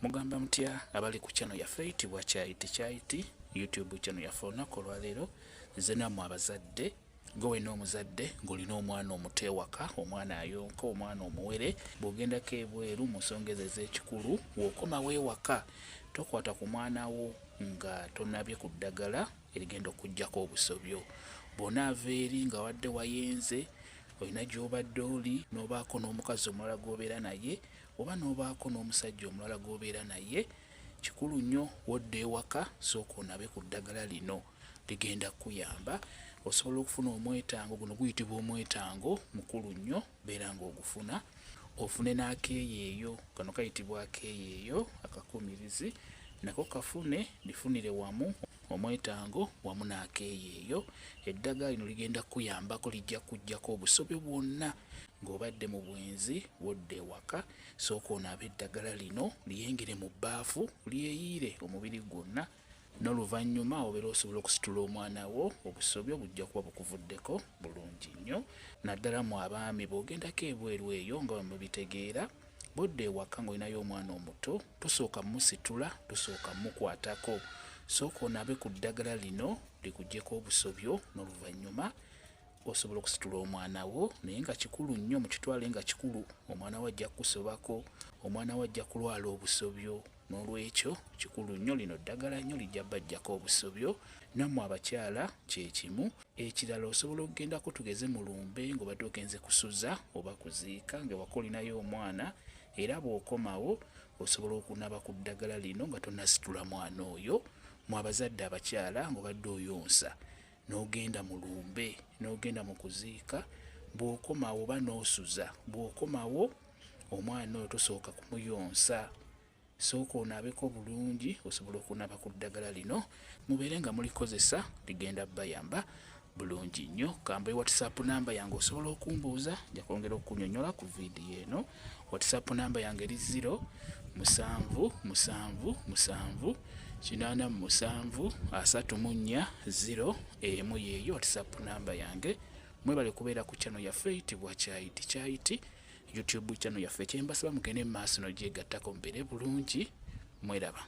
Mugamba mutya abali ku channel yaffe eyitibwa Kyaiti YouTube channel yaffe olunaku olwaleero nze nammwe abazadde gowe n'omuzadde ng'olina omwana omuto ewaka, omwana ayonka, omwana omuwere, bw'ogendako ebweru mu nsonga ez'ekikulu w'okomawo ewaka tokwata ku mwana wo nga tonnabye ku ddagala erigenda okuggyako obusobyo. Bw'onaava eri nga wadde wayenze olina gy'obadde oli n'obaako n'omukazi omulala gw'obeera naye oba n'obaako n'omusajja omulala gw'obeera naye, kikulu nnyo wodda ewaka sooka onabe ku ddagala lino ligenda kuyamba osobola okufuna omwetango. Guno guyitibwa omwetango mukulu nnyo, beera ng'ogufuna ofune n'akeeyeeyo. Kano kayitibwa akeeyeeyo akakumirizi, nako kafune lifunire wamu omwetango wamu n'akeeyeeyo. Eddagala lino ligenda kuyambako, lijja kuggyako obusobyo bwonna ng'obadde mu bwenzi wodda ewaka. Sooka onaabe eddagala lino liyengere mu bbaafu lyeyiire omubiri gwonna, n'oluvannyuma obeera osobola okusitula omwana wo, obusobyo bujja kuba bukuvuddeko bulungi nnyo. Naddala mu abaami bw'ogendako ebweru eyo nga bwe mubitegeera, bodda ewaka ng'olinayo omwana omuto tosooka musitula, tosooka mukwatako. Sooka onaabe ku ddagala lino likuggyeko obusobyo, n'oluvannyuma osobola okusitula omwana wo. Naye nga kikulu nnyo mukitwale nga kikulu, omwana wo ajja kusobako, omwana wo ajja kulwala obusobyo. N'olwekyo kikulu nnyo lino ddagala nnyo lijja bajjako obusobyo. Nammwe abakyala kye kimu. Ekirala osobola okugendako tugeze mu lumbe ng'obadde ogenze kusuza oba kuziika ng'ewaka olinayo omwana, era bw'okomawo osobola okunaba ku ddagala lino nga tonnasitula mwana oyo. Mu abazadde abakyala ng'obadde oyonsa n'ogenda mu lumbe n'ogenda mu kuziika, bw'okomawo oba n'osuza, bw'okomawo omwana oyo tosooka kumuyonsa, sooka onaabeko bulungi osobola okunaba ku ddagala lino. Mubeere nga mulikozesa, ligenda bayamba bulungi nnyo. Kamba WhatsApp namba yange osobola okumbuuza, nja kwongera okukunnyonnyola ku vidiyo eno. WhatsApp namba yange eri 0777873401 yeeyo WhatsApp namba yange. Mwebale kubeera ku channel yaffe eyitibwa Kyaiti YouTube channel yaffe. Kyembasaba mugende mu maaso n'ogyegattako mubeere bulungi. Mweraba.